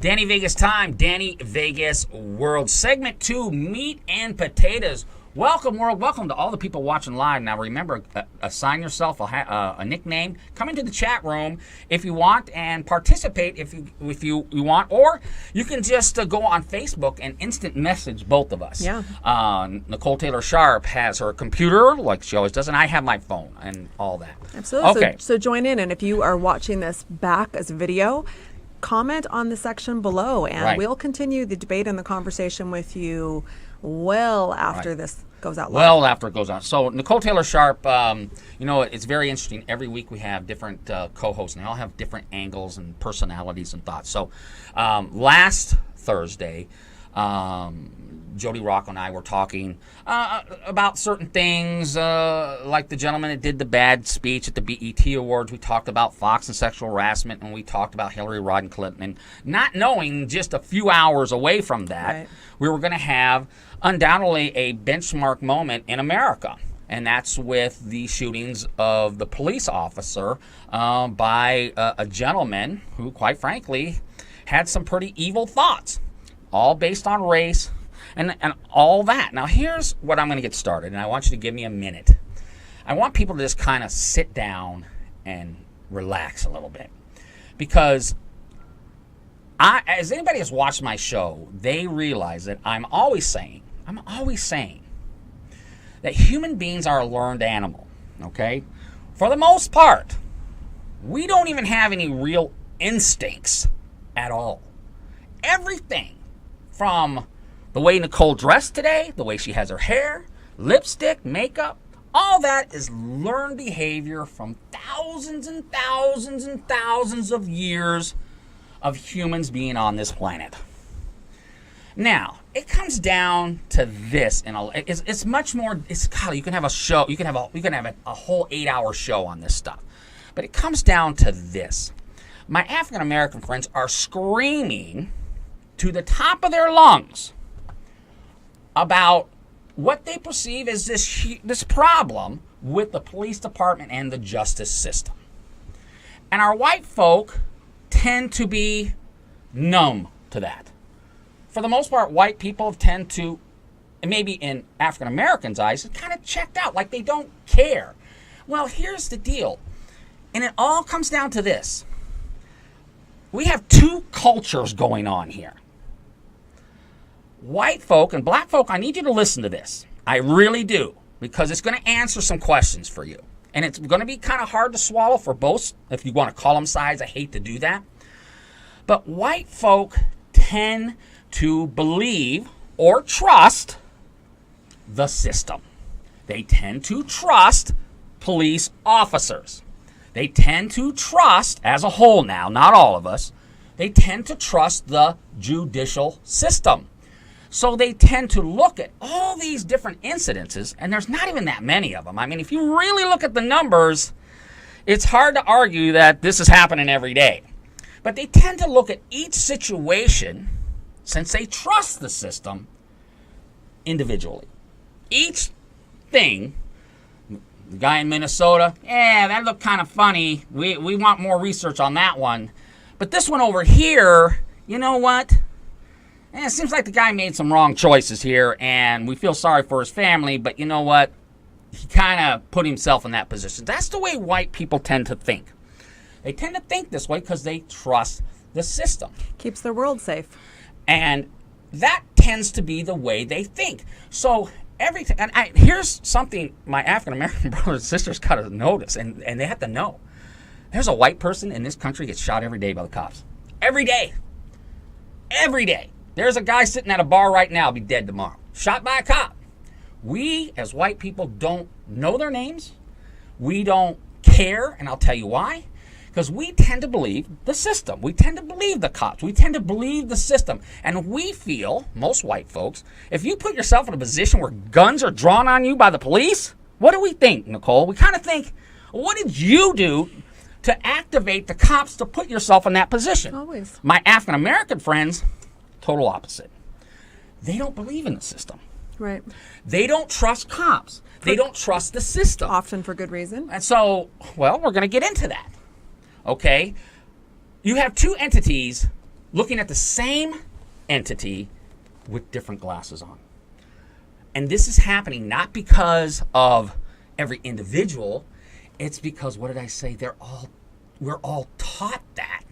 Danny Vegas time, Danny Vegas World. Segment 2, meat and potatoes. Welcome, world. Welcome to all the people watching live. Now, remember, assign yourself a nickname. Come into the chat room if you want and participate if you want. Or you can just go on Facebook and instant message both of us. Yeah. Nicole Taylor Sharp has her computer, like she always does, and I have my phone and all that. Absolutely. Okay. So join in, and if you are watching this back as a video, comment on the section below, and we'll continue the debate and the conversation with you well after this goes out live. Well after it goes on. So Nicole Taylor Sharp, it's very interesting. Every week we have different co-hosts, and they all have different angles and personalities and thoughts. So last Thursday, Jody Rock and I were talking about certain things, like the gentleman that did the bad speech at the BET Awards. We talked about Fox and sexual harassment, and we talked about Hillary Rodham Clinton. And not knowing just a few hours away from that, we were going to have undoubtedly a benchmark moment in America. And that's with the shootings of the police officer by a gentleman who, quite frankly, had some pretty evil thoughts, all based on race and all that. Now, here's what I'm going to get started, and I want you to give me a minute. I want people to just kind of sit down and relax a little bit. Because as anybody has watched my show, they realize that I'm always saying that human beings are a learned animal, okay? For the most part, we don't even have any real instincts at all. Everything from the way Nicole dressed today, the way she has her hair, lipstick, makeup, all that is learned behavior from thousands and thousands and thousands of years of humans being on this planet. Now, it comes down to this, and it's much more. You can have a show. You can have a whole 8-hour show on this stuff, but it comes down to this. My African American friends are screaming to the top of their lungs about what they perceive as this problem with the police department and the justice system, and our white folk tend to be numb to that. For the most part, white people tend to, and maybe in African Americans' eyes, kind of checked out, like they don't care. Well, here's the deal, and it all comes down to this. We have two cultures going on here. White folk and black folk, I need you to listen to this. I really do, because it's going to answer some questions for you. And it's going to be kind of hard to swallow for both, if you want to call them sides. I hate to do that. But white folk tend to believe or trust the system. They tend to trust police officers. They tend to trust, as a whole now, not all of us, they tend to trust the judicial system. So they tend to look at all these different incidences, and there's not even that many of them. I mean, if you really look at the numbers, it's hard to argue that this is happening every day. But they tend to look at each situation, since they trust the system, individually. Each thing, the guy in Minnesota, that looked kind of funny. We want more research on that one. But this one over here, you know what? It seems like the guy made some wrong choices here, and we feel sorry for his family, but you know what? He kind of put himself in that position. That's the way white people tend to think. They tend to think this way because they trust the system. Keeps their world safe. And that tends to be the way they think. So everything, and here's something my African-American brothers and sisters got to notice, and they have to know. There's a white person in this country gets shot every day by the cops. Every day. Every day. There's a guy sitting at a bar right now, be dead tomorrow. Shot by a cop. We, as white people, don't know their names. We don't care, and I'll tell you why. Because we tend to believe the system. We tend to believe the cops. We tend to believe the system. And we feel, most white folks, if you put yourself in a position where guns are drawn on you by the police, what do we think, Nicole? We kind of think, what did you do to activate the cops to put yourself in that position? Always. My African-American friends, total opposite. They don't believe in the system. Right. They don't trust cops. They don't trust the system. Often for good reason. And so, well, we're going to get into that. Okay? You have two entities looking at the same entity with different glasses on. And this is happening not because of every individual. It's because, what did I say? We're all taught that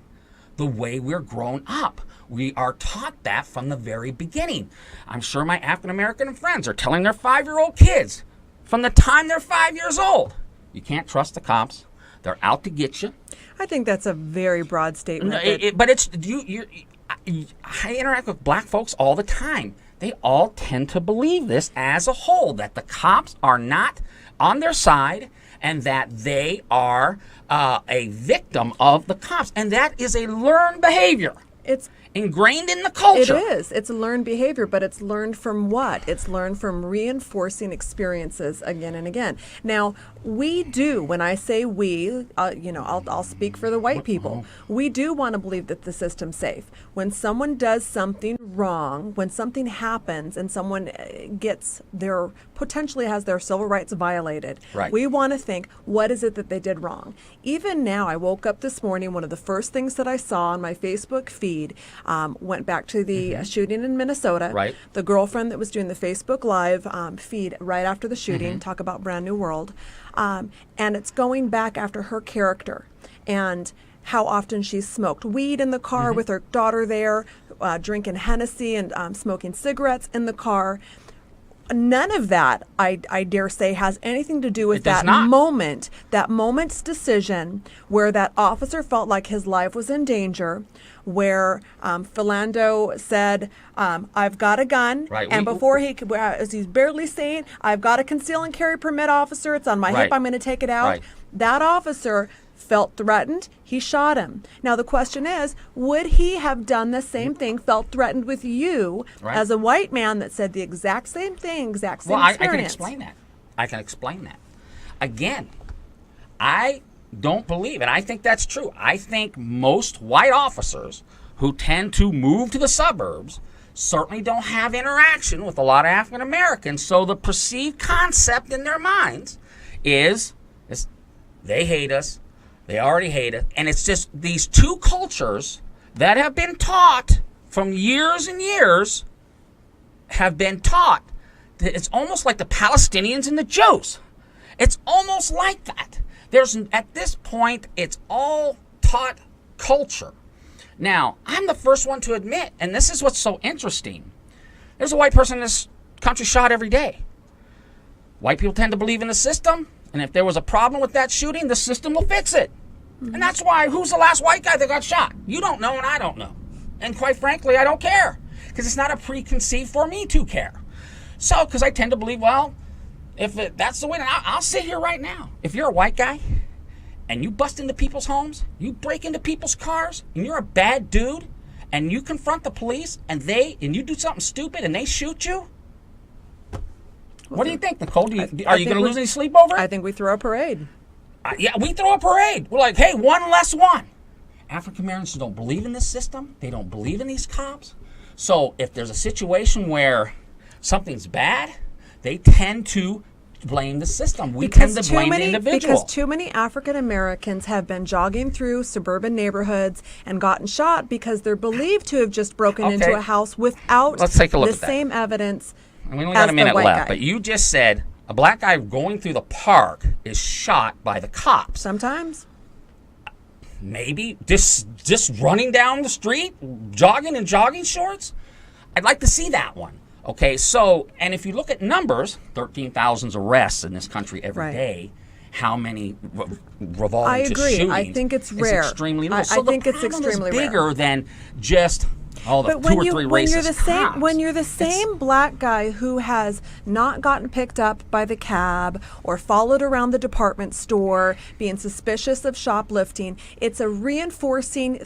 the way we're grown up. We are taught that from the very beginning. I'm sure my African-American friends are telling their 5-year-old kids from the time they're 5 years old, you can't trust the cops. They're out to get you. I think that's a very broad statement. But it's I interact with black folks all the time. They all tend to believe this as a whole, that the cops are not on their side and that they are a victim of the cops. And that is a learned behavior. It's ingrained in the culture. It is. It's a learned behavior, but it's learned from what? It's learned from reinforcing experiences again and again. Now, we do, when I say we, I'll speak for the white people. We do want to believe that the system's safe. When someone does something wrong, when something happens and someone potentially has their civil rights violated, right, we want to think, what is it that they did wrong? Even now, I woke up this morning, one of the first things that I saw on my Facebook feed, went back to the shooting in Minnesota. Right. The girlfriend that was doing the Facebook Live feed right after the shooting, talk about Brand New World. And it's going back after her character and how often she's smoked weed in the car with her daughter there, drinking Hennessy and smoking cigarettes in the car. None of that, I dare say, has anything to do with that moment's decision where that officer felt like his life was in danger, where Philando said, I've got a gun, right. And before as he's barely saying, I've got a conceal and carry permit, officer, it's on my hip, I'm going to take it out. Right. That officer felt threatened, he shot him. Now the question is, would he have done the same thing, felt threatened with you as a white man that said the exact same thing, exact same experience? I can explain that. Again, I don't believe, and I think that's true. I think most white officers who tend to move to the suburbs certainly don't have interaction with a lot of African Americans, so the perceived concept in their minds is they hate us. They already hate it. And it's just these two cultures that have been taught from years and years have been taught. It's almost like the Palestinians and the Jews. It's almost like that. At this point, it's all taught culture. Now, I'm the first one to admit, and this is what's so interesting. There's a white person in this country shot every day. White people tend to believe in the system. And if there was a problem with that shooting, the system will fix it. And that's why, who's the last white guy that got shot? You don't know and I don't know. And quite frankly, I don't care. Because it's not a preconceived for me to care. So, because I tend to believe, well, if that's the way, I'll sit here right now. If you're a white guy and you bust into people's homes, you break into people's cars, and you're a bad dude, and you confront the police, and you do something stupid and they shoot you, what do you think, Nicole? Are you going to lose any sleep over it? I think we throw a parade. Yeah, we throw a parade. We're like, hey, one less one. African Americans don't believe in this system. They don't believe in these cops. So if there's a situation where something's bad, they tend to blame the system. We tend to blame the individual. Because too many African Americans have been jogging through suburban neighborhoods and gotten shot because they're believed to have just broken into a house without the same evidence. And we only got a minute left, but you just said a black guy going through the park is shot by the cops. Sometimes. Maybe just running down the street, jogging in jogging shorts. I'd like to see that one. Okay, so, and if you look at numbers, 13,000 arrests in this country every day. How many revolving to shootings? I think it's rare. It's extremely low. I think it's extremely rare. Bigger than just the two or three racist cops. When you're the same black guy who has not gotten picked up by the cab or followed around the department store, being suspicious of shoplifting, it's a reinforcing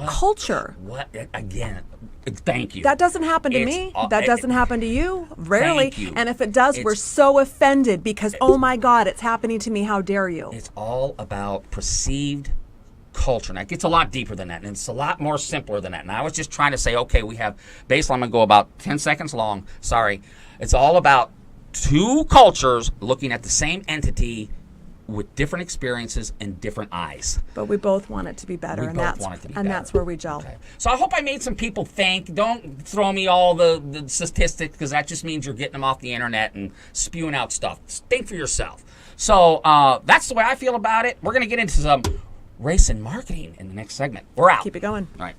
culture. What? Again, thank you. That doesn't happen to me. That doesn't happen to you. Rarely. And if it does, we're so offended because, oh my God, it's happening to me. How dare you? It's all about perceived culture. Now, it gets a lot deeper than that, and it's a lot more simpler than that. And I was just trying to say, okay, we have baseline. I'm going to go about 10 seconds long. Sorry. It's all about two cultures looking at the same entity with different experiences and different eyes. But we both want it to be better, We and both that's want it to be and better. that's where we gel. Okay. So I hope I made some people think. Don't throw me all the statistics, because that just means you're getting them off the internet and spewing out stuff. Think for yourself. So that's the way I feel about it. We're going to get into some race and marketing in the next segment. We're out. Keep it going. All right.